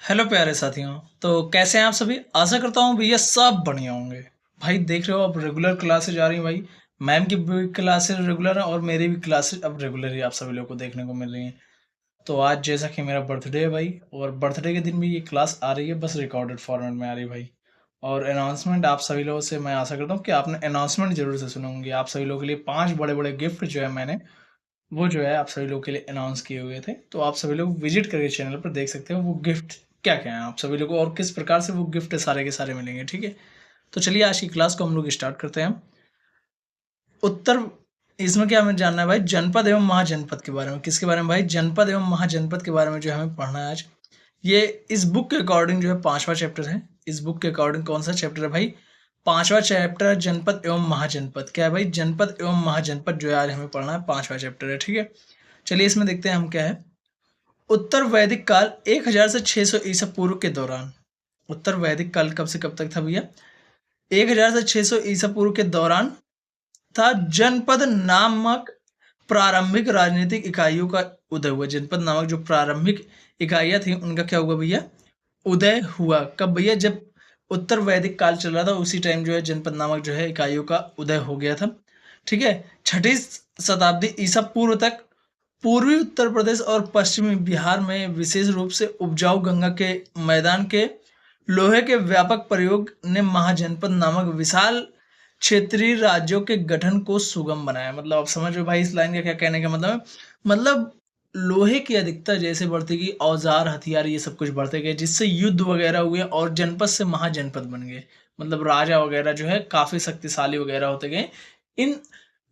Hello प्यारे साथियों। तो कैसे हैं आप सभी? आशा करता हूँ भैया सब बढ़िया होंगे। भाई देख रहे हो अब रेगुलर क्लासेज आ रही हैं भाई। मैम की भी क्लासेज रेगुलर है और मेरी भी क्लासेज अब रेगुलर ही आप सभी लोग को देखने को मिल रही हैं। तो आज जैसा कि मेरा बर्थडे है भाई, और बर्थडे के दिन भी ये क्लास आ रही है, बस रिकॉर्डेड फॉर्मेट में आ रही है भाई। और अनाउंसमेंट आप सभी लोगों से मैं आशा करता हूँ कि आपने अनाउंसमेंट जरूर से सुने होंगे। आप सभी लोगों के लिए 5 बड़े बड़े गिफ्ट जो है मैंने वो जो है आप सभी लोग के लिए अनाउंस किए हुए थे। तो आप सभी लोग विजिट करके चैनल पर देख सकते हो वो गिफ्ट क्या क्या है आप सभी लोग को, और किस प्रकार से वो गिफ्ट सारे के सारे मिलेंगे। ठीक है, तो चलिए आज की क्लास को हम लोग स्टार्ट करते हैं। उत्तर इसमें क्या हमें जानना है भाई? जनपद एवं महाजनपद के बारे में। किसके बारे में भाई? जनपद एवं महाजनपद के बारे में जो हमें पढ़ना है आज। ये इस बुक के अकॉर्डिंग जो है 5वां चैप्टर है। इस बुक के अकॉर्डिंग कौन सा चैप्टर है भाई? 5वां चैप्टर है जनपद एवं महाजनपद। क्या है भाई? जनपद एवं महाजनपद जो है आज हमें पढ़ना है, 5वां चैप्टर है। ठीक है, चलिए इसमें देखते हैं हम क्या है। उत्तर वैदिक काल 1000 से 600 ईसा पूर्व के दौरान। उत्तर वैदिक काल कब से कब तक था भैया? 1000 से 600 ईसा पूर्व के दौरान था जनपद नामक प्रारंभिक राजनीतिक इकाइयों का उदय हुआ। जनपद नामक जो प्रारंभिक इकाइयां थी उनका क्या हुआ भैया? उदय हुआ। कब भैया? जब उत्तर वैदिक काल चल रहा था उसी टाइम जो है जनपद नामक जो है इकाइयों का उदय हो गया था। ठीक है, 6ठी शताब्दी ईसा पूर्व तक पूर्वी उत्तर प्रदेश और पश्चिमी बिहार में विशेष रूप से उपजाऊ गंगा के मैदान के लोहे के व्यापक प्रयोग ने महाजनपद नामक विशाल क्षेत्रीय राज्यों के गठन को सुगम बनाया। मतलब आप समझ रहे हो भाई इस लाइन का क्या कहने का मतलब है? मतलब लोहे की अधिकता जैसे बढ़ती गई, औजार हथियार ये सब कुछ बढ़ते गए, जिससे युद्ध वगैरह हुए और जनपद से महाजनपद बन गए। मतलब राजा वगैरह जो है काफी शक्तिशाली वगैरह होते गए। इन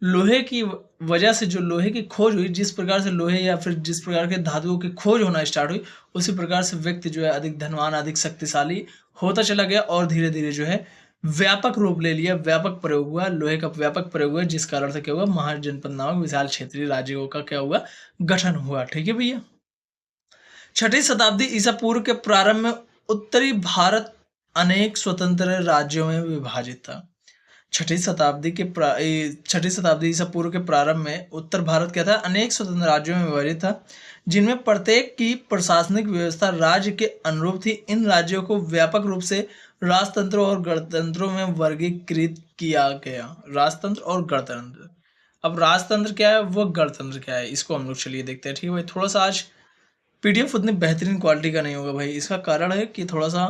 लोहे की वजह से जो लोहे की खोज हुई, जिस प्रकार से लोहे या फिर जिस प्रकार के धातुओं की खोज होना स्टार्ट हुई, उसी प्रकार से व्यक्ति जो है अधिक धनवान अधिक शक्तिशाली होता चला गया और धीरे धीरे जो है व्यापक रूप ले लिया, व्यापक प्रयोग हुआ, लोहे का व्यापक प्रयोग हुआ, जिस कारण से क्या हुआ? महाजनपद नामक विशाल क्षेत्रीय राज्यों का क्या हुआ? गठन हुआ। ठीक है भैया। 6ठी शताब्दी ईसा पूर्व के प्रारंभ में उत्तरी भारत अनेक स्वतंत्र राज्यों में विभाजित था। छठी शताब्दी ईसा पूर्व के प्रारंभ में उत्तर भारत क्या था? अनेक स्वतंत्र राज्यों में विभाजित था, जिनमें प्रत्येक की प्रशासनिक व्यवस्था राज्य के अनुरूप थी। इन राज्यों को व्यापक रूप से राजतंत्रों और गणतंत्रों में वर्गीकृत किया गया। राजतंत्र और गणतंत्र। अब राजतंत्र क्या है, वो गणतंत्र क्या है, इसको हम लोग चलिए देखते हैं। ठीक है भाई, थोड़ा सा आज पीडीएफ उतनी बेहतरीन क्वालिटी का नहीं होगा भाई। इसका कारण है कि थोड़ा सा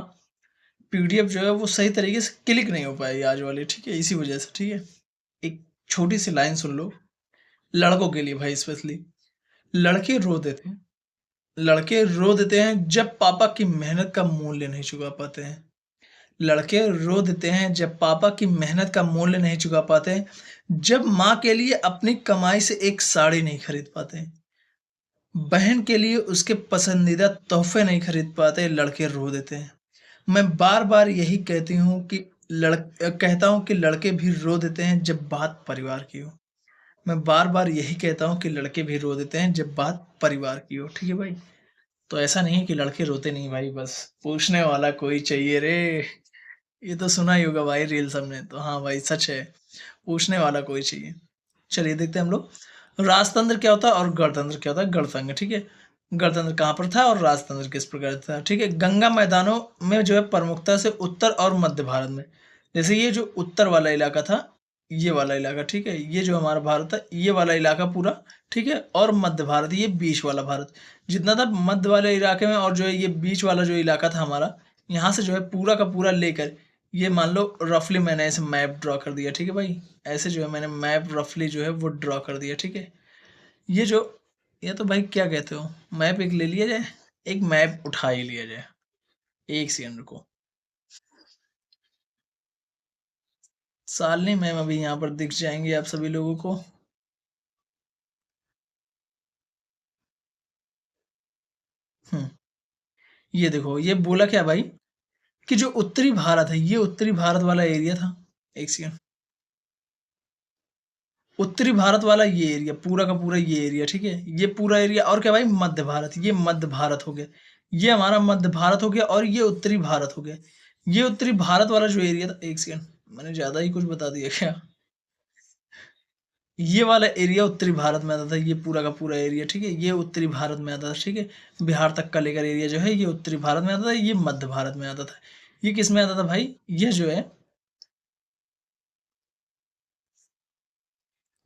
पीडीएफ जो है वो सही तरीके से क्लिक नहीं हो पाएगी आज वाली। ठीक है, इसी वजह से। ठीक है, एक छोटी सी लाइन सुन लो लड़कों के लिए भाई, स्पेशली। लड़के रो देते हैं, लड़के रो देते हैं जब पापा की मेहनत का मूल्य नहीं चुका पाते हैं। लड़के रो देते हैं जब पापा की मेहनत का मूल्य नहीं चुका पाते हैं, जब माँ के लिए अपनी कमाई से एक साड़ी नहीं खरीद पाते हैं, बहन के लिए उसके पसंदीदा तोहफे नहीं खरीद पाते, लड़के रो देते हैं। मैं बार बार यही कहती हूँ कि कहता हूँ कि लड़के भी रो देते हैं जब बात परिवार की हो। मैं बार बार यही कहता हूँ कि लड़के भी रो देते हैं जब बात परिवार की हो। ठीक है भाई, तो ऐसा नहीं कि लड़के रोते नहीं भाई, बस पूछने वाला कोई चाहिए रे। ये तो सुना ही होगा भाई रील सबने, तो हाँ भाई सच है, पूछने वाला कोई चाहिए। चलिए देखते हैं हम लोग राजतंत्र क्या होता है और गणतंत्र क्या होता है। गणतंत्र, ठीक है, गणतंत्र कहाँ पर था और राजतंत्र किस प्रकार था। ठीक है, गंगा मैदानों में जो है प्रमुखता से उत्तर और मध्य भारत में। जैसे ये जो उत्तर वाला इलाका था, ये वाला इलाका, ठीक है, ये जो हमारा भारत था ये वाला इलाका पूरा, ठीक है, और मध्य भारत ये बीच वाला भारत जितना था मध्य वाले इलाके में, और जो है ये बीच वाला जो इलाका था हमारा, यहाँ से जो है पूरा का पूरा लेकर, ये मान लो रफली मैंने ऐसे मैप ड्रॉ कर दिया। ठीक है भाई, ऐसे जो है मैंने मैप रफली जो है वो ड्रॉ कर दिया। ठीक है, ये जो, ये तो भाई क्या कहते हो, मैप एक ले लिया जाए, एक मैप उठा ही लिया जाए। एक सेकंड रुको। सालनी मैम अभी यहाँ पर दिख जाएंगे आप सभी लोगों को। हम्म, ये देखो, ये बोला क्या भाई कि जो उत्तरी भारत है, ये उत्तरी भारत वाला एरिया था। एक सेकंड, उत्तरी भारत वाला ये एरिया, पूरा का पूरा ये एरिया, ठीक है, ये पूरा एरिया। और क्या भाई? मध्य भारत, ये मध्य भारत हो गया, ये हमारा मध्य भारत हो गया, और ये उत्तरी भारत हो गया। ये उत्तरी भारत वाला जो एरिया था, एक सेकंड मैंने ज्यादा ही कुछ बता दिया क्या? ये वाला एरिया उत्तरी भारत में आता था, ये पूरा का पूरा एरिया, ठीक है, ये उत्तरी भारत में आता था, ठीक है। बिहार तक का लेकर एरिया जो है ये उत्तरी भारत में आता था, ये मध्य भारत में आता था। ये किस में आता था भाई, ये जो है,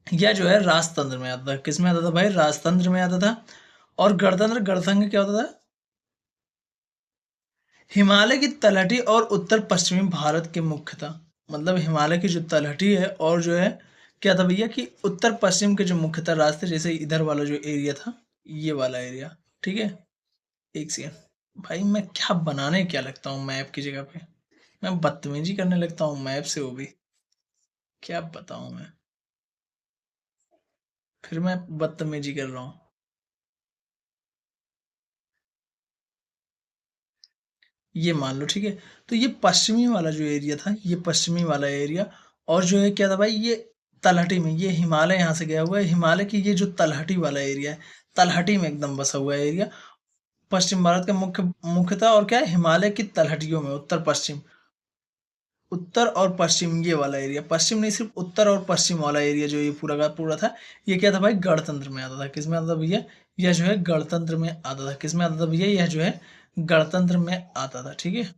यह जो है राजतंत्र में आता था। किस में आता था भाई, राजतंत्र में आता था। और गणतंत्र गणतंत्र क्या होता था, हिमालय की तलहटी और उत्तर पश्चिमी भारत के मुख्यतः, मतलब हिमालय की जो तलहटी है और जो है क्या था भैया कि उत्तर पश्चिम के जो मुख्यतः रास्ते, जैसे इधर वाला जो एरिया था, ये वाला एरिया, ठीक है। एक सेकेंड भाई, मैं क्या बनाने क्या लगता हूँ मैप की जगह पे, मैं बदतमीजी करने लगता हूँ मैप से, वो भी क्या बताऊँ मैं, फिर मैं बदतमीजी कर रहा हूँ। ये मान लो, ठीक है। तो ये पश्चिमी वाला जो एरिया था, ये पश्चिमी वाला एरिया, और जो है क्या था भाई, ये तलहटी में, ये हिमालय यहाँ से गया हुआ है, हिमालय की ये जो तलहटी वाला एरिया है, तलहटी में एकदम बसा हुआ है एरिया, पश्चिम भारत का मुख्यतः, और क्या है, हिमालय की तलहटियों में, उत्तर पश्चिम, उत्तर और पश्चिम ये वाला एरिया, पश्चिम नहीं सिर्फ उत्तर और पश्चिम वाला एरिया जो ये पूरा का पूरा था, ये क्या था भाई, गणतंत्र में आता था। किस में आता था भैया, यह जो है गणतंत्र में आता था। किस में आता था भैया, यह जो है गणतंत्र में आता था, ठीक है।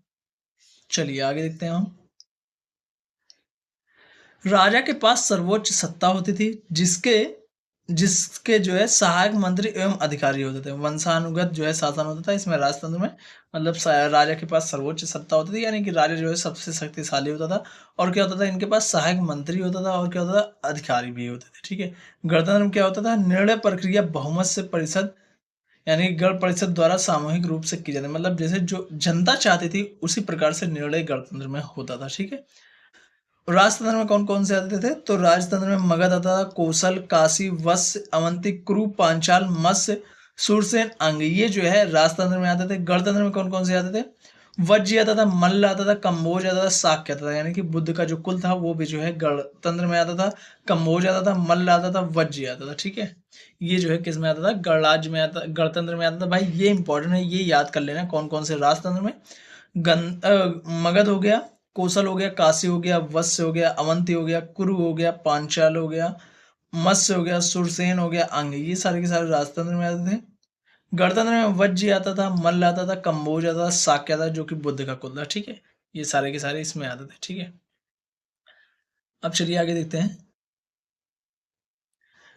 चलिए आगे देखते हैं हम। राजा के पास सर्वोच्च सत्ता होती थी, जिसके जिसके जो है सहायक मंत्री एवं अधिकारी होते थे। वंशानुगत जो है शासन होता था इसमें, राजतंत्र में, मतलब राजा के पास सर्वोच्च सत्ता होती थी, यानी कि राजा जो है सबसे शक्तिशाली होता था। और क्या होता था, इनके पास सहायक मंत्री होता था, और क्या होता था, अधिकारी भी होते थे, ठीक है। गणतंत्र में क्या होता था, निर्णय प्रक्रिया बहुमत से परिषद, यानी गण परिषद द्वारा सामूहिक रूप से की जाती, मतलब जैसे जो जनता चाहती थी उसी प्रकार से निर्णय गणतंत्र में होता था, ठीक है। राजतंत्र में कौन कौन से आते थे, तो राजतंत्र में मगध आता था, कौशल, काशी, वत्स, अवंती, कुरु, पांचाल, मत्स्य, शूरसेन, अंग, ये जो है राजतंत्र में आते थे। गणतंत्र में कौन कौन से आते थे, वज्जी आता था, मल्ल आता था, कम्बोज आता था, शाक्य आता था, यानी कि बुद्ध का जो कुल था वो भी जो है गणतंत्र में आता था। कम्बोज आता था, मल्ल आता था, वज्जी आता था, ठीक है। ये जो है किस में आता था, गणराज्य में आता, गणतंत्र में आता था। भाई ये इंपॉर्टेंट है, ये याद कर लेना कौन कौन से राजतंत्र में। मगध हो गया, कौशल हो गया, काशी हो गया, वत्स हो गया, अवंती हो गया, कुरु हो गया, पांचाल हो गया, मत्स्य हो गया, सुरसेन हो गया, अंग, ये सारे के सारे राजतंत्र में आते थे। गणतंत्र में वज्जी आता था, मल्ल आता था, कम्बोज आता था, शाक्य आता था, जो कि बुद्ध का कुल था, ठीक है। ये सारे के सारे इसमें आते थे, ठीक है। अब चलिए आगे देखते हैं।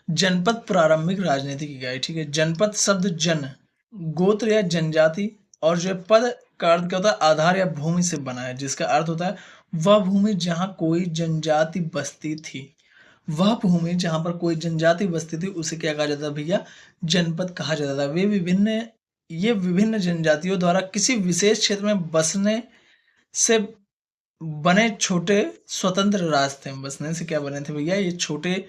जनपद प्रारंभिक राजनीति की गाय, ठीक है। जनपद शब्द जन, गोत्र या जनजाति, और जो है पद का अर्थ क्या होता है, आधार या भूमि से बना है, जिसका अर्थ होता है वह भूमि जहाँ कोई जनजाति बसती थी। वह भूमि जहाँ पर कोई जनजाति बसती थी उसे क्या कहा जाता है भैया, जनपद कहा जाता था। ये विभिन्न जनजातियों द्वारा किसी विशेष क्षेत्र में बसने से बने छोटे स्वतंत्र राज थे। बसने से क्या बने थे भैया, ये छोटे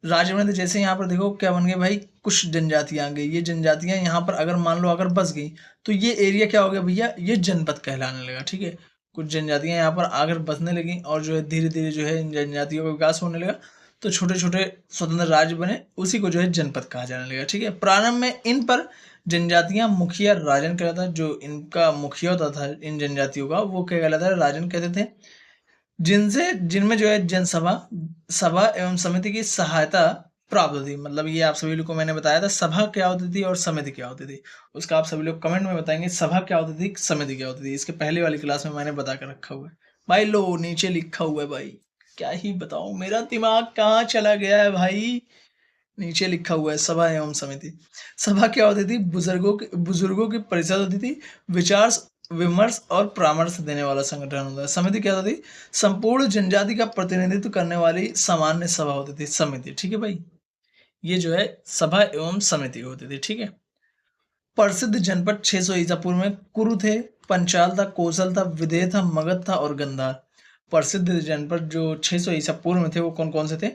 राज्य बने थे। जैसे यहाँ पर देखो क्या बन गए भाई, कुछ जनजातियां आ गई, ये जनजातियां यहाँ पर अगर मान लो अगर बस गई तो ये एरिया क्या हो गया भैया, ये जनपद कहलाने लगा, ठीक है। कुछ जनजातियां यहाँ पर आकर बसने लगी और जो है धीरे धीरे जो है इन जनजातियों का विकास होने लगा, तो छोटे छोटे स्वतंत्र राज्य बने, उसी को जो है जनपद कहा जाने लगा, ठीक है। प्रारंभ में इन पर जनजातियां मुखिया राजन कहलाता, जो इनका मुखिया होता था इन जनजातियों का, वो क्या कहलाता है, राजन कहते थे। जिनसे जिनमें जो है जनसभा सभा एवं समिति की सहायता प्राप्त होती, मतलब ये आप सभी लोग को मैंने बताया था सभा क्या होती थी और समिति क्या होती थी। उसका आप सभी लोग कमेंट में बताएंगे सभा क्या होती थी, समिति क्या होती थी। इसके पहले वाली क्लास में मैंने बता कर रखा हुआ है भाई, लो नीचे लिखा हुआ है भाई, क्या ही बताऊं, मेरा दिमाग कहाँ चला गया है भाई। नीचे लिखा हुआ है सभा एवं समिति। सभा क्या होती थी, बुजुर्गों की परिषद होती थी, विचार विमर्श और परामर्श देने वाला संगठन होता है। समिति क्या होती थी, संपूर्ण जनजाति का प्रतिनिधित्व करने वाली सामान्य सभा होती थी, समिति, ठीक है भाई। ये जो है सभा एवं समिति होती थी, ठीक है। प्रसिद्ध जनपद 600 ईसा पूर्व में कुरु थे, पंचाल था, कौशल था, विदेह था, मगध था और गंधार। प्रसिद्ध जनपद जो 600 ईसा पूर्व में थे वो कौन कौन से थे,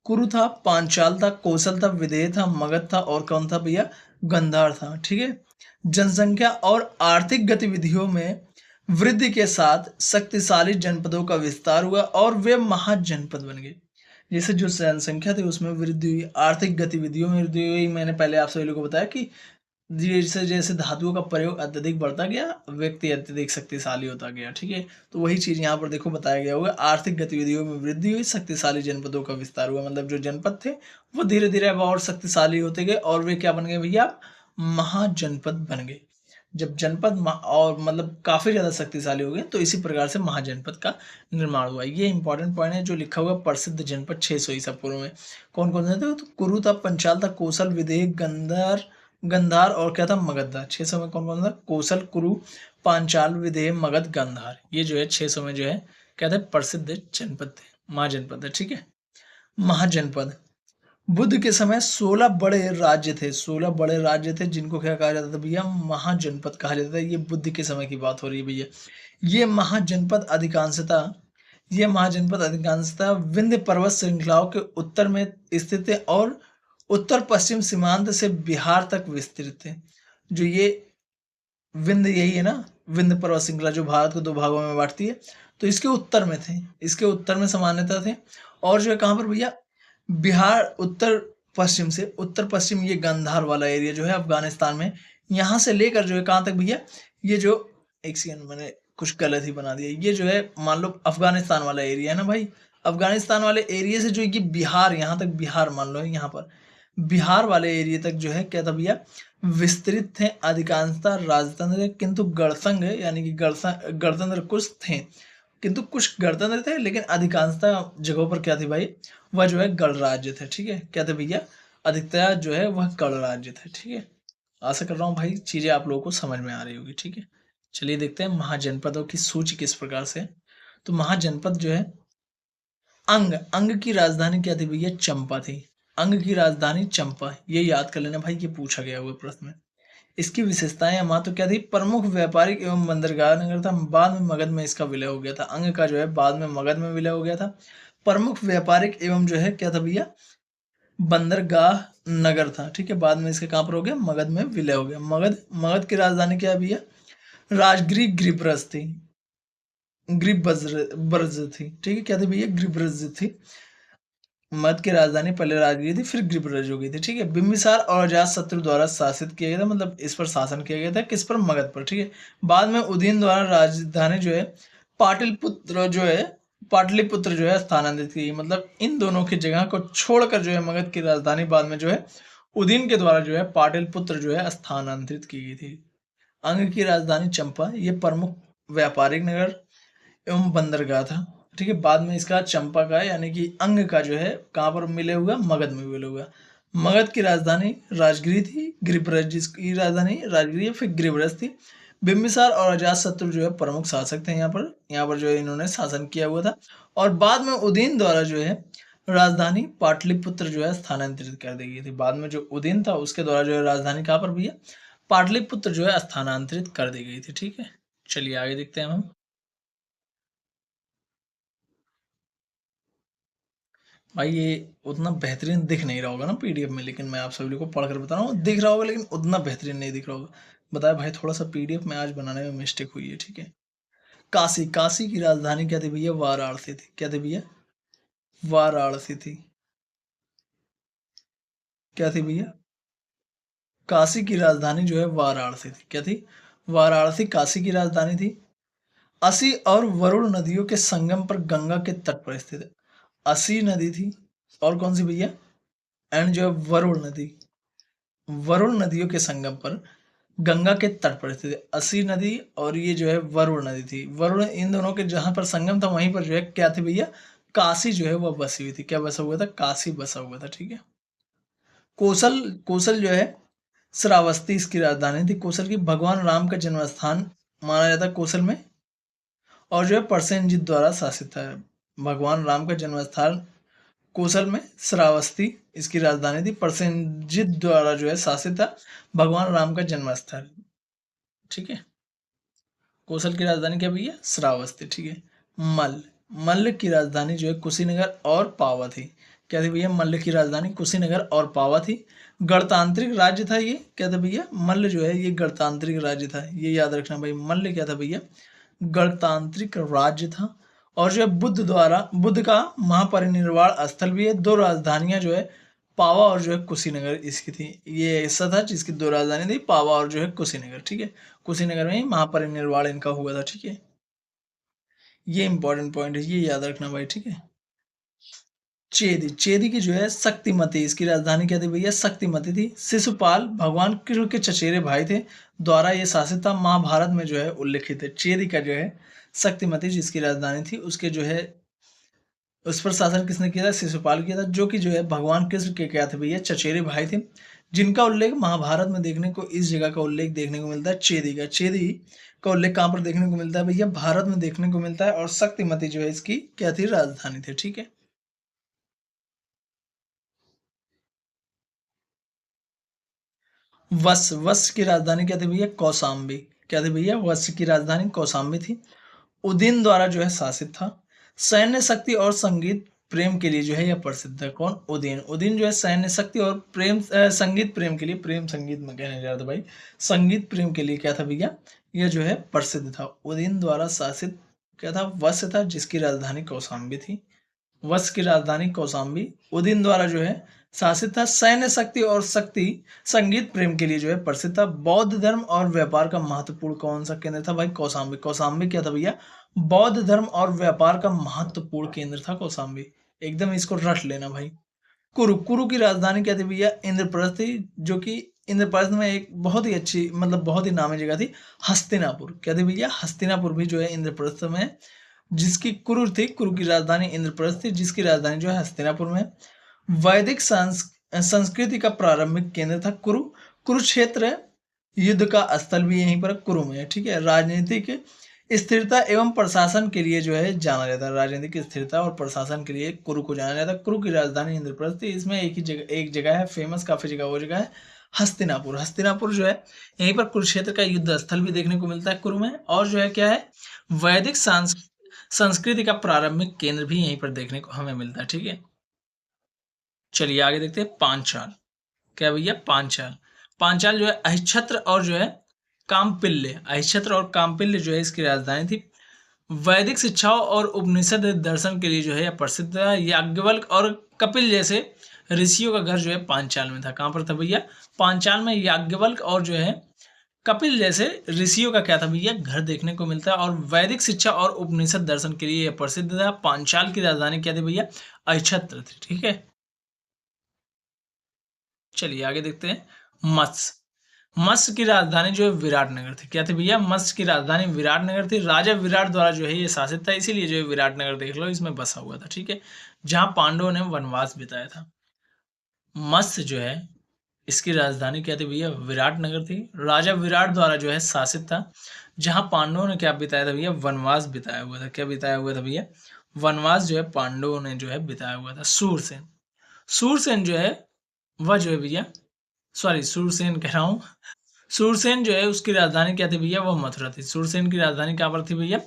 कुरु था, पांचाल था, कौशल था, विदेह था, मगध था और कौन था भैया, गंधार था, ठीक है। जनसंख्या और आर्थिक गतिविधियों में वृद्धि के साथ शक्तिशाली जनपदों का विस्तार हुआ और वे महाजनपद बन गए। जैसे जो जनसंख्या थी उसमें वृद्धि हुई, आर्थिक गतिविधियों में वृद्धि हुई, मैंने पहले आप सभी लोगों को बताया कि जैसे जैसे धातुओं का प्रयोग अत्यधिक बढ़ता गया, व्यक्ति अत्यधिक शक्तिशाली होता गया। ठीक है, तो वही चीज यहाँ पर देखो बताया गया होगा, आर्थिक गतिविधियों में वृद्धि हुई, शक्तिशाली जनपदों का विस्तार हुआ। मतलब जो जनपद थे वो धीरे धीरे अब और शक्तिशाली होते गए और वे क्या बन गए भैया, महाजनपद बन गए। जब जनपद और मतलब काफी ज्यादा शक्तिशाली हो गए तो इसी प्रकार से महाजनपद का निर्माण हुआ। ये इंपॉर्टेंट पॉइंट है जो लिखा हुआ प्रसिद्ध जनपद 600 ईसा पूर्व में कौन कौन से थे, तो कुरु था, पंचाल था, कौशल, विदेह, गंधार और क्या था, मगध था। 600 में कौन कौन था, कौशल, कुरु, पांचाल, विदेह, मगध, गंधार। ये जो है 600 में जो है क्या थे, प्रसिद्ध जनपद थे, महाजनपद है। ठीक है, महाजनपद बुद्ध के समय 16 बड़े राज्य थे, 16 बड़े राज्य थे जिनको क्या कहा जाता था भैया, महाजनपद कहा जाता था। ये बुद्ध के समय की बात हो रही है भैया। ये महाजनपद अधिकांशतः ये महाजनपद अधिकांशतः विंध्य पर्वत श्रृंखलाओं के उत्तर में स्थित है और उत्तर पश्चिम सीमांत से बिहार तक विस्तृत है। जो ये विंध्य यही है ना, विंध्य पर्वत श्रृंखला जो भारत को दो भागों में बांटती है, तो इसके उत्तर में थे, इसके उत्तर में सामान्यता थे। और जो है कहाँ पर भैया, बिहार उत्तर पश्चिम से, उत्तर पश्चिम ये गांधार वाला एरिया जो है अफगानिस्तान में, यहाँ से लेकर जो है कहाँ तक भैया, ये जो एक सेकंड मैंने कुछ गलत ही बना दिया, ये जो है मान लो अफगानिस्तान वाला एरिया है ना भाई, अफगानिस्तान वाले एरिया से जो है कि बिहार, यहाँ तक बिहार मान लो, यहाँ पर बिहार वाले एरिया तक जो है क्या था भैया, विस्तृत थे। अधिकांशतः राजतंत्र, किंतु गणतंत्र यानी कि गणतंत्र कुछ थे, किंतु कुछ गणतंत्र थे, लेकिन अधिकांशतः जगहों पर क्या थी भाई, वह जो है गणराज्य थे। ठीक है, क्या थे भैया, अधिकतर जो है वह गणराज्य थे। ठीक है, आशा कर रहा हूँ भाई चीजें आप लोगों को समझ में आ रही होगी। ठीक है, चलिए देखते हैं महाजनपदों की सूची किस प्रकार से। तो महाजनपद जो है, अंग की राजधानी क्या थी भैया, चंपा थी। अंग की राजधानी चंपा, ये याद कर लेना भाई, ये पूछा गया हुआ प्रश्न में। इसकी विशेषताएं या महत्व क्या थी, प्रमुख व्यापारिक एवं बंदरगाह नगर था, बाद में मगध में इसका विलय हो गया था। अंग का जो है बाद में मगध में विलय हो गया था। प्रमुख व्यापारिक एवं जो है क्या था भैया, बंदरगाह नगर था। ठीक है, बाद में इसके कहां पर हो गया, मगध में विलय हो गया। मगध की राजधानी क्या है भैया, राजगिरी गिरिब्रज थी, गिरिब्रज थी। ठीक है, क्या थी भैया, गिरिब्रज थी। मगध की राजधानी पहले राजगिरी थी, फिर गिरिब्रज हो गई थी। ठीक है, बिंबिसार और अजातशत्रु द्वारा शासित किया गया था, मतलब इस पर शासन किया गया था, किस पर, मगध पर। ठीक है, बाद में उदयन द्वारा राजधानी जो है पाटलिपुत्र जो है स्थानांतरित की, मतलब इन दोनों की जगह को छोड़कर जो है मगध की राजधानी बाद में जो है उदयन के द्वारा जो है पाटलिपुत्र जो है स्थानांतरित की गई थी। अंग की राजधानी चंपा, ये प्रमुख व्यापारिक नगर एवं बंदरगाह था। ठीक है, बाद में इसका चंपा का यानी कि अंग का जो है कहाँ पर मिले हुआ, मगध में मिले हुआ। मगध की राजधानी राजगिरी थी, गिरिब्रज जिसकी राजधानी राजगिरी फिर गिरिब्रज थी। बिंबिसार और अजातशत्रु जो है प्रमुख शासक थे यहाँ पर जो है इन्होंने शासन किया हुआ था। और बाद में उदयन द्वारा जो है राजधानी पाटलिपुत्र जो है स्थानांतरित कर दी गई थी। बाद में जो उदयन था उसके द्वारा जो है राजधानी कहाँ पर भैया, पाटलिपुत्र जो है स्थानांतरित कर दी गई थी। ठीक है, चलिए आगे देखते हैं हम। भाई ये उतना बेहतरीन दिख नहीं रहा होगा ना पीडीएफ में, लेकिन मैं आप सभी को पढ़कर बता रहा हूँ, दिख रहा होगा लेकिन उतना बेहतरीन नहीं दिख रहा होगा। बताया भाई थोड़ा सा पीडीएफ में आज बनाने में मिस्टेक हुई है। ठीक है, काशी की राजधानी क्या थी भैया, वाराणसी थी। क्या थी भैया, वाराणसी थी। क्या थी भैया, काशी की राजधानी जो है वाराणसी थी। क्या थी, वाराणसी काशी की राजधानी थी। असी और वरुण नदियों के संगम पर गंगा के तट पर स्थित है। असी नदी थी और कौन सी भैया, एंड जो है वरुण नदी, वरुण नदियों के संगम पर गंगा के तट पर स्थित है। असी नदी और ये जो है वरुण नदी थी। वरुण इन दोनों के जहां पर संगम था वहीं पर जो है क्या थी भैया, काशी जो है वह बसी हुई थी। क्या बसा हुआ था, काशी बसा हुआ था। ठीक है, कौशल कौशल जो है श्रावस्ती इसकी राजधानी थी। कौशल की भगवान राम का जन्म स्थान माना जाता है कौशल में, और जो है परसेनजीत द्वारा शासित था। भगवान राम का जन्म स्थान कौशल में, श्रावस्ती इसकी राजधानी थी, परसेनजीत द्वारा जो है शासित था भगवान राम का जन्म स्थल। ठीक है, कौशल की राजधानी क्या भैया, श्रावस्ती। ठीक है, मल्ल की राजधानी जो है कुशीनगर और पावा थी। क्या थी भैया, मल्ल की राजधानी कुशीनगर और पावा थी। गणतांत्रिक राज्य था ये, क्या था भैया, मल्ल जो है ये गणतांत्रिक राज्य था, ये याद रखना भाई। मल्ल क्या था भैया, गणतांत्रिक राज्य था। और जो है बुद्ध का महापरिनिर्वाण स्थल भी है। दो राजधानियां जो है पावा और जो है कुशीनगर इसकी थी। ये ऐसा था जिसकी 2 राजधानी थी, पावा और जो है कुशीनगर, ठीक है? कुशीनगर में ही महापरिनिर्वाण इनका हुआ था, ठीक है? ये इंपॉर्टेंट पॉइंट है, ये याद रखना भाई, ठीक है? चेदी, चेदी की जो है शक्तिमती, इसकी राजधानी क्या थी भैया? शक्तिमती थी। शिशुपाल भगवान कृष्ण के चचेरे भाई थे, द्वारा ये शासित था, महाभारत में जो है उल्लिखित है। चेदी का जो है शक्तिमती जिसकी राजधानी थी, उसके जो है उस पर शासन किसने किया था? शिशुपाल किया था, जो कि जो है भगवान कृष्ण के क्या थे भैया? चचेरे भाई थे, जिनका उल्लेख महाभारत में देखने को, इस जगह का उल्लेख देखने को मिलता है चेदी का। चेदी का उल्लेख कहाँ पर देखने को मिलता है भैया? भारत में देखने को मिलता है, और शक्तिमती जो है इसकी क्या थी? राजधानी थी, ठीक है? वश की राजधानी क्या थी भैया? कौशाम्बी। क्या थी भैया? वश की राजधानी कौशाम्बी थी। उदिन द्वारा जो है शासित था। सैन्य शक्ति और संगीत प्रेम के लिए जो है यह प्रसिद्ध है। कौन? उदिन। उदिन जो है सैन्य शक्ति और प्रेम संगीत प्रेम के लिए, प्रेम संगीत में कहने जा रहा था भाई, संगीत प्रेम के लिए क्या था भैया? यह जो है प्रसिद्ध था। उदिन द्वारा शासित क्या था? वश था, जिसकी राजधानी कौशाम्बी थी। वश की राजधानी कौशाम्बी, उदिन द्वारा जो है शासित था। सैन्य शक्ति और शक्ति संगीत प्रेम के लिए जो है प्रसिद्ध था। बौद्ध धर्म और व्यापार का महत्वपूर्ण कौन सा केंद्र था भाई? कौशाम्बी। कौशाम्बी क्या था भैया? बौद्ध धर्म और व्यापार का महत्वपूर्ण केंद्र था कौशाम्बी। एकदम इसको रट लेना भाई। कुरु, कुरु की राजधानी क्या थी भैया? इंद्रप्रस्थ थी, जो कि इंद्रप्रस्थ में एक बहुत ही अच्छी, मतलब बहुत ही नामी जगह थी, हस्तिनापुर। क्या थी भैया? हस्तिनापुर भी जो है इंद्रप्रस्थ में है, जिसकी कुरु थी, कुरु की राजधानी इंद्रप्रस्थ थी, जिसकी राजधानी जो है हस्तिनापुर में। वैदिक संस्कृति का प्रारंभिक केंद्र था कुरु। कुरुक्षेत्र युद्ध का स्थल भी यहीं पर कुरु में है, ठीक है? राजनीतिक स्थिरता एवं प्रशासन के लिए जो है जाना जाता है। राजनीतिक स्थिरता और प्रशासन के लिए कुरु को जाना जाता है। कुरु की राजधानी इंद्रप्रस्थ थी। इसमें एक जगह है फेमस, काफी जगह, वो जगह है हस्तिनापुर। हस्तिनापुर जो है यहीं पर कुरुक्षेत्र का युद्ध स्थल भी देखने को मिलता है कुरु में, और जो है क्या है, वैदिक संस्कृति का प्रारंभिक केंद्र भी यहीं पर देखने को हमें मिलता है, ठीक है? चलिए आगे देखते हैं पांचाल। क्या भैया? पांचाल। पांचाल जो है अहिच्छत्र और जो है कामपिल्य, अहिच्छत्र और कामपिल्य जो है इसकी राजधानी थी। वैदिक शिक्षाओं और उपनिषद दर्शन के लिए जो है यह प्रसिद्ध है। याज्ञवल्क्य और कपिल जैसे ऋषियों का घर जो है पांचाल में था। कहाँ पर था भैया? पांचाल में याज्ञवल्क्य और जो है कपिल जैसे ऋषियों का क्या था भैया? घर देखने को मिलता है, और वैदिक शिक्षा और उपनिषद दर्शन के लिए यह प्रसिद्ध था। पांचाल की राजधानी क्या थी भैया? अहिच्छत्र थी, ठीक है? चलिए आगे देखते हैं मत्स्य। मत्स्य की राजधानी जो है विराटनगर थी। क्या थी भैया? मत्स्य की राजधानी विराटनगर थी। राजा विराट द्वारा जो है ये शासित था, इसीलिए जो है विराटनगर देख लो, इसमें बसा हुआ था, ठीक है? जहां पांडवों ने वनवास बिताया था। मत्स्य जो है इसकी राजधानी क्या थी भैया? विराटनगर थी। राजा विराट द्वारा जो है शासित था, जहां पांडवों ने क्या बिताया था भैया? वनवास बिताया हुआ था। क्या बिताया हुआ था भैया? वनवास जो है पांडवों ने जो है बिताया हुआ था। सूरसेन, सूरसेन जो है वह जो है भैया, सॉरी सूरसेन कह रहा हूँ, सूरसेन जो है उसकी राजधानी क्या थी भैया? वो मथुरा थी। सूरसेन की राजधानी कहाँ पर थी भैया?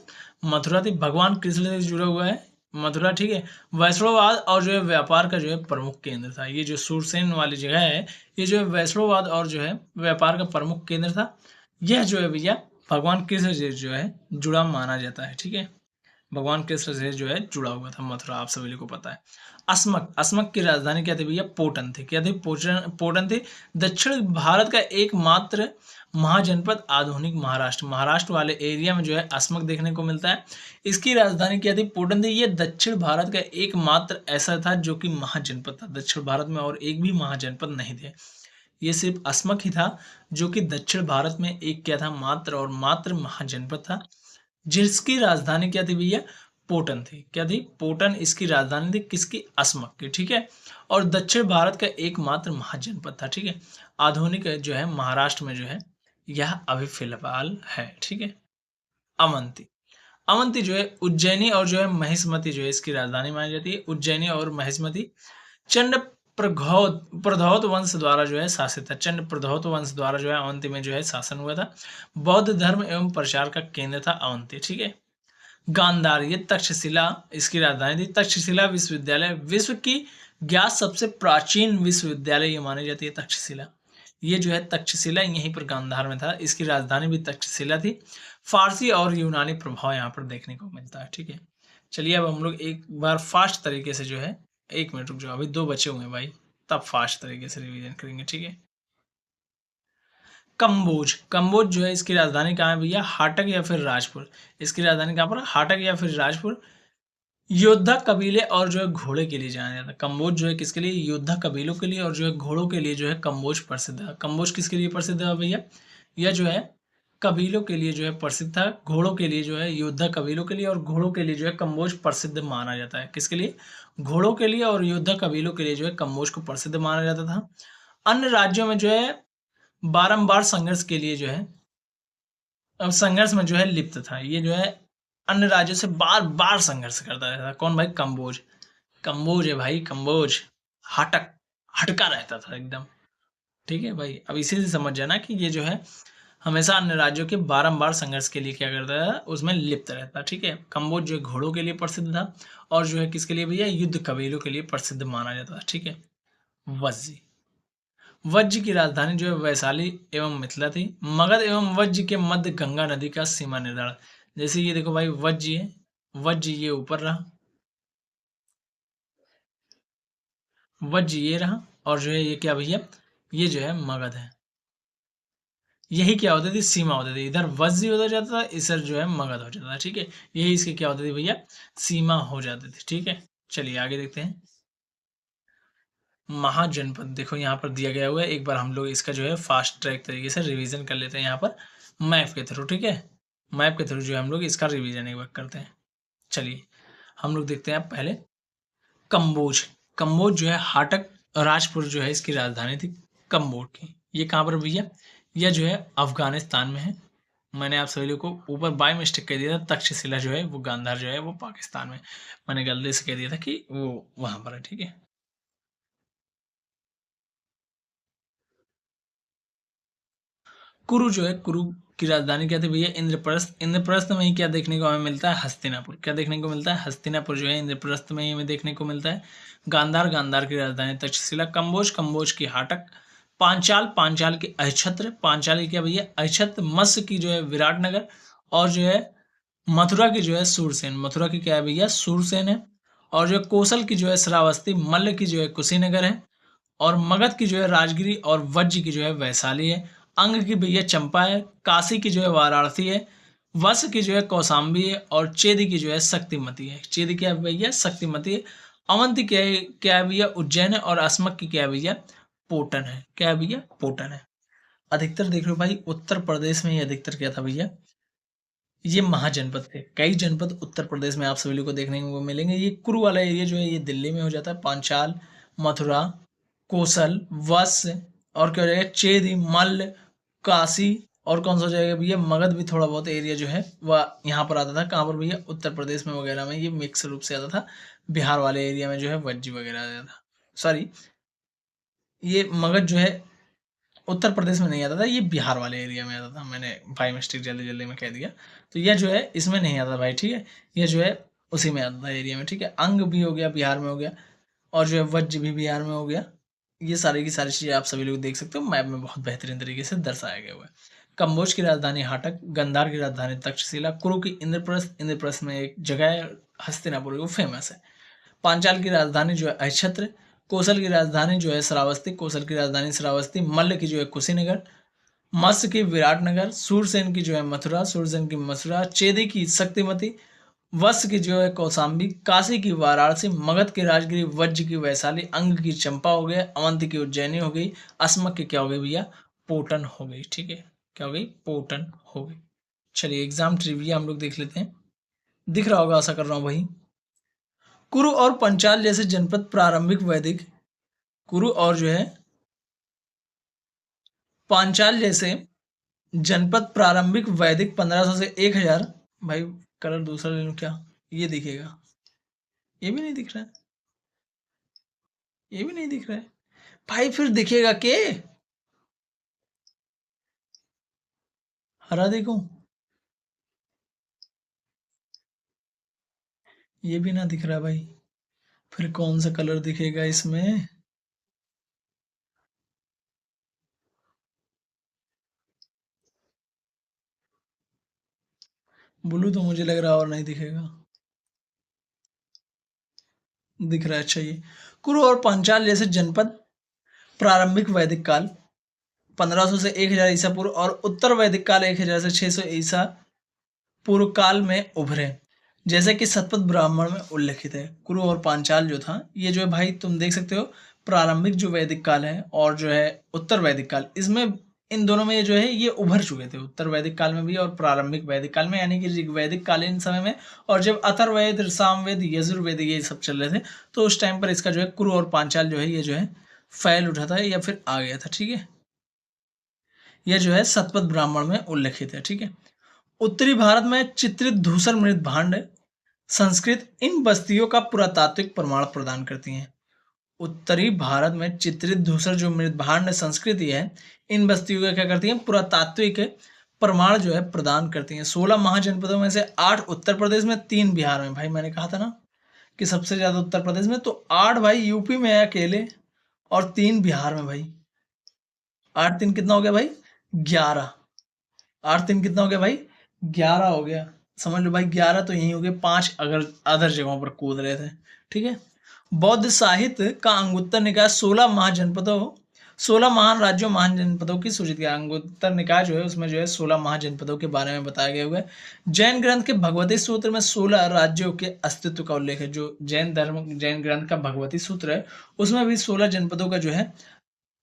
मथुरा थी। भगवान कृष्ण से जुड़ा हुआ है मथुरा, ठीक है? वैष्णववाद और जो है व्यापार का जो है प्रमुख केंद्र था। ये जो सूरसेन वाली जगह है, ये जो है वैष्णववाद और जो है व्यापार का प्रमुख केंद्र था। यह जो है भैया भगवान कृष्ण से जो है जुड़ा माना जाता है, ठीक है? भगवान कृष्ण से जो है जुड़ा हुआ था मथुरा, आप सभी को पता है। अस्मक, अस्मक की राजधानी क्या थी भैया? पोटन थी। क्या थी? पोटन थी। दक्षिण भारत का एकमात्र महाजनपद आधुनिक महाराष्ट्र, महाराष्ट्र वाले एरिया में जो है अस्मक देखने को मिलता है। इसकी राजधानी क्या थी? पोटन थी। ये दक्षिण भारत का एकमात्र ऐसा था जो कि महाजनपद था। दक्षिण भारत में और एक भी महाजनपद नहीं थे, ये सिर्फ अस्मक ही था जो कि दक्षिण भारत में एक क्या था? मात्र और मात्र महाजनपद था, जिसकी राजधानी क्या थी भैया? पोटन थी। क्या थी? पोटन इसकी राजधानी थी, किसकी? अस्मक की, ठीक है? और दक्षिण भारत का एकमात्र महाजनपद था, ठीक है? आधुनिक जो है महाराष्ट्र में जो है यह अभी फिलहाल है, ठीक है? अवंती, अवंती जो है उज्जैनी और जो है महिष्मती जो है इसकी राजधानी मानी जाती है। उज्जैनी और महिष्मती चंड प्रधौत वंश द्वारा जो है शासित था। चंड प्रधौत वंश द्वारा जो है अवंती में जो है शासन हुआ था। बौद्ध धर्म एवं प्रचार का केंद्र था अवंती, ठीक है? गांधार, ये तक्षशिला इसकी राजधानी थी। तक्षशिला विश्वविद्यालय विश्व की ज्ञात सबसे प्राचीन विश्वविद्यालय ये मानी जाती है तक्षशिला। ये जो है तक्षशिला यहीं पर गांधार में था। इसकी राजधानी भी तक्षशिला थी। फारसी और यूनानी प्रभाव यहाँ पर देखने को मिलता है, ठीक है? चलिए अब हम लोग एक बार फास्ट तरीके से जो है, 1 मिनट रुक जाओ, अभी 2 बचे हुए हैं भाई। तब फास्ट तरीके से रिवीजन करेंगे, ठीक है। कम्बोज, कम्बोज जो है इसकी राजधानी कहाँ है भैया? हाटक या फिर राजपुर। इसकी राजधानी कहाँ पर? हाटक या फिर राजपुर। योद्धा कबीले और जो है घोड़े के लिए जाना जाता है। कम्बोज जो है किसके लिए? योद्धा कबीलों के लिए और जो है घोड़ों के लिए जो है कम्बोज प्रसिद्ध है। कम्बोज किसके लिए प्रसिद्ध है भैया? यह जो है कबीलों के लिए जो है प्रसिद्ध था, घोड़ों के लिए जो है, योद्धा कबीलों के लिए और घोड़ों के लिए जो है कम्बोज प्रसिद्ध माना जाता है। किसके लिए? घोड़ों के लिए और योद्धा कबीलों के लिए जो है कम्बोज को प्रसिद्ध माना जाता था। अन्य राज्यों में जो है बारंबार संघर्ष के लिए जो है, अब संघर्ष में जो है लिप्त था। ये जो है अन्य राज्यों से बार-बार संघर्ष करता रहता था। कौन भाई? कम्बोज। कम्बोज है भाई, कम्बोज। हटक हटका रहता था एकदम। ठीक है भाई? अब इसी से समझ जाना कि ये जो है हमेशा अन्य राज्यों के बारंबार संघर्ष के लिए क्या करता था? उसमें लिप्त रहता। ठीक है? कम्बोज जो है घोड़ों के लिए प्रसिद्ध था और जो है किसके लिए भैया? युद्ध कबीलों के लिए प्रसिद्ध माना जाता था। ठीक है? वज्जी, वज्ज की राजधानी जो है वैशाली एवं मिथिला थी। मगध एवं वज्ज के मध्य गंगा नदी का सीमा निर्धारण। जैसे ये देखो भाई, वज्ज ये, वज्ज ये ऊपर रहा, वज्ज ये रहा और जो है ये क्या भैया? ये जो है मगध है। यही क्या होती थी? सीमा होती थी। इधर वज्ज होता जाता था, इधर जो है मगध हो जाता था। ठीक है? यही इसकी क्या होती थी भैया? सीमा हो जाती थी। ठीक है? चलिए आगे देखते हैं। महाजनपद देखो यहाँ पर दिया गया हुआ है। एक बार हम लोग इसका जो है फास्ट ट्रैक तरीके से रिवीजन कर लेते हैं यहाँ पर मैप के थ्रू। ठीक है? मैप के थ्रू जो है हम लोग इसका रिवीजन एक बार करते हैं। चलिए हम लोग देखते हैं पहले कम्बोज। कम्बोज जो है हाटक राजपुर जो है इसकी राजधानी थी कम्बोज की। ये कहाँ पर भैया? यह जो है अफगानिस्तान में है। मैंने आप सभी लोग को ऊपर बाय मिस्टेक कह दिया था तक्षशिला जो है वो गांधार जो है वो पाकिस्तान में। मैंने गलती से कह दिया था कि वो वहां पर है। ठीक है? कुरु जो है, कुरु की राजधानी क्या थी भैया? इंद्रप्रस्थ। इंद्रप्रस्थ में ही क्या देखने को हमें मिलता है? हस्तिनापुर। क्या देखने को मिलता है? हस्तिनापुर जो है इंद्रप्रस्थ में ही हमें देखने को मिलता है। गांधार, गांधार की राजधानी तक्षशिला। कंबोज, कंबोज की हाटक। पांचाल, पांचाल की अहिछत्र। पांचाल की क्या भैया? अहिछत्र। मत्स्य की जो है विराटनगर और जो है मथुरा की जो है सूरसेन। मथुरा की क्या है भैया? सूरसेन है। और जो कौशल की जो है श्रावस्ती। मल्ल की जो है कुशीनगर है। और मगध की जो है राजगिरी और वज्र की जो है वैशाली है। अंग की भैया चंपा है। काशी की जो है वाराणसी है। वश की जो है कौशाम्बी है और चेदी की जो है शक्तिमती है। चेदी क्या है भैया? शक्तिमती है। अवंती क्या है भैया? उज्जैन है। और अस्मक की क्या है भैया? पोटन है। क्या है भैया? पोटन है। अधिकतर देख लो भाई उत्तर प्रदेश में ही अधिकतर क्या था भैया? ये महाजनपद थे। कई जनपद उत्तर प्रदेश में आप सभी लोग को देखने को मिलेंगे। ये कुरु वाला एरिया जो है ये दिल्ली में हो जाता है। पांचाल, मथुरा, कौशल, वत्स और क्या हो जाएगा? चेदी, मल्ल, काशी और कौन सा हो जाएगा भैया? मगध भी थोड़ा बहुत एरिया जो है वह यहाँ पर आता था। कहाँ पर भैया? उत्तर प्रदेश में वगैरह में ये मिक्स रूप से आता था। बिहार वाले एरिया में जो है वज्जी वगैरह आता था। सॉरी, ये मगध जो है उत्तर प्रदेश में नहीं आता था, ये बिहार वाले एरिया में आता था। मैंने बाई मिस्टेक जल्दी जल्दी में कह दिया। तो यह जो है इसमें नहीं आता भाई। ठीक है? ये जो है उसी में आता था एरिया में। ठीक है? अंग भी हो गया बिहार में हो गया और जो है वज्र भी बिहार में हो गया। ये सारी की सारी चीज़ें आप सभी लोग देख सकते हो मैप में बहुत बेहतरीन तरीके से दर्शाया गया हुआ है। कम्बोज की राजधानी हाटक, गंधार की राजधानी तक्षशिला, कुरु की इंद्रप्रस्थ। इंद्रप्रस्थ में एक जगह है हस्तिनापुर, वो फेमस है। पांचाल की राजधानी जो है अक्षत्र। कौशल की राजधानी जो है श्रावस्ती। कौशल की राजधानी श्रावस्ती। मल्ल की जो है कुशीनगर। मत्स्य की विराटनगर। सूरसेन की जो है मथुरा। सूरसेन की मथुरा। चेदी की शक्तिमती। वत्स की जो है कौशाम्बी। काशी की वाराणसी। मगध की राजगिरी। वज्र की वैशाली। अंग की चंपा हो गया। अवंती की उज्जैनी हो गई। अस्मक की क्या हो गई भैया? पोटन हो गई। ठीक है? क्या हो गई? पोटन हो गई। चलिए एग्जाम ट्रिविया हम लोग देख लेते हैं। दिख रहा होगा आशा कर रहा हूँ भाई। कुरु और पंचाल जैसे जनपद प्रारंभिक वैदिक, कुरु और जो है पांचाल जैसे जनपद प्रारंभिक वैदिक 1500 से 1000। भाई कलर दूसरा ले लूं क्या? ये दिखेगा? ये भी नहीं दिख रहा है। ये भी नहीं दिख रहा है भाई। फिर दिखेगा के? हरा देखो। ये भी ना दिख रहा भाई। फिर कौन सा कलर दिखेगा इसमें? ब्लू तो मुझे लग रहा है और नहीं दिखेगा। दिख रहा है। अच्छा ये कुरु और पांचाल जैसे जनपद प्रारंभिक वैदिक काल 1500 से 1000 ईसा पूर्व और उत्तर वैदिक काल 1000 से 600 ईसा पूर्व काल में उभरे, जैसे कि सतपथ ब्राह्मण में उल्लेखित है। कुरु और पांचाल जो था, ये जो है भाई तुम देख सकते हो, प्रारंभिक जो वैदिक काल है और जो है उत्तर वैदिक काल, इसमें इन दोनों में ये जो है ये उभर चुके थे, उत्तर वैदिक काल में भी और प्रारंभिक वैदिक काल में, यानी कि ऋग्वैदिक कालीन समय में। और जब अथर्ववेद, सामवेद, यजुर्वेद ये सब चल रहे थे, तो उस टाइम पर इसका जो है कुरु और पांचाल जो है ये जो है फैल उठा था या फिर आ गया था। ठीक है, यह जो है सतपथ ब्राह्मण में उल्लेखित है। ठीक है, उत्तरी भारत में चित्रित धूसर मृत भांड संस्कृत इन बस्तियों का पुरातात्विक प्रमाण प्रदान करती हैं। उत्तरी भारत में चित्रित धूसर जो मृत भांड संस्कृति है, इन बस्तियों का क्या करती है, पुरातात्विक प्रमाण जो है प्रदान करती हैं। 16 महाजनपदों में से 8 उत्तर प्रदेश में, 3 बिहार में। भाई मैंने कहा था ना कि सबसे ज्यादा उत्तर प्रदेश में, तो 8 भाई यूपी में है अकेले और 3 बिहार में। भाई 8 3 कितना हो गया भाई, 11। 8 3 कितना हो गया भाई, 11 हो गया। समझ लो भाई 11 तो यही हो गए, 5 अगर अदर जगहों पर कूद रहे थे। ठीक है, बौद्ध साहित्य का अंगुत्तर निकाय 16 महाजनपदों, 16 महान राज्यों महान जनपदों की सूचित किया। अंगुत्तर निकाय जो है उसमें जो है 16 महाजनपदों के बारे में बताया गया हुआ है। जैन ग्रंथ के भगवती सूत्र में 16 राज्यों के अस्तित्व का उल्लेख है। जो जैन ग्रंथ का भगवती सूत्र है उसमें भी 16 जनपदों का जो है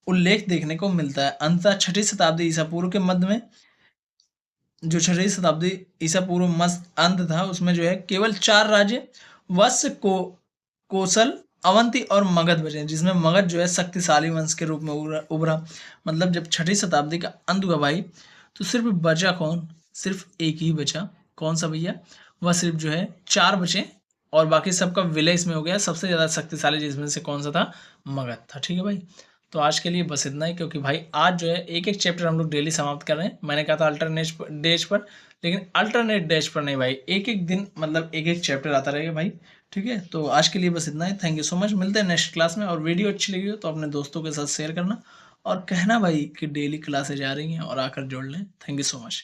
उल्लेख देखने को मिलता है। अंततः 6ठी शताब्दी ईसा पूर्व के मध्य में, जो 6ठी शताब्दी ईसा पूर्व मस्त अंत था, उसमें जो है केवल 4 राज्य वत्स को कोसल, अवंती और मगध बचे, जिसमें मगध जो है शक्तिशाली वंश के रूप में उभरा। मतलब जब 6ठी शताब्दी का अंत हुआ भाई, तो सिर्फ बचा कौन, सिर्फ एक ही बचा। कौन सा भैया, वह सिर्फ जो है 4 बचे और बाकी सबका विलय इसमें हो गया। सबसे ज्यादा शक्तिशाली जिसमें से कौन सा था, मगध था। ठीक है भाई, तो आज के लिए बस इतना ही, क्योंकि भाई आज जो है एक एक चैप्टर हम लोग डेली समाप्त कर रहे हैं। मैंने कहा था अल्टरनेट डेज पर, लेकिन अल्टरनेट डेज पर नहीं भाई, एक एक दिन मतलब एक एक चैप्टर आता रहेगा भाई। ठीक है, तो आज के लिए बस इतना ही। थैंक यू सो मच, मिलते हैं नेक्स्ट क्लास में। और वीडियो अच्छी लगी हो तो अपने दोस्तों के साथ शेयर करना और कहना भाई कि डेली क्लासेज आ रही हैं और आकर जोड़ लें। Thank you so much.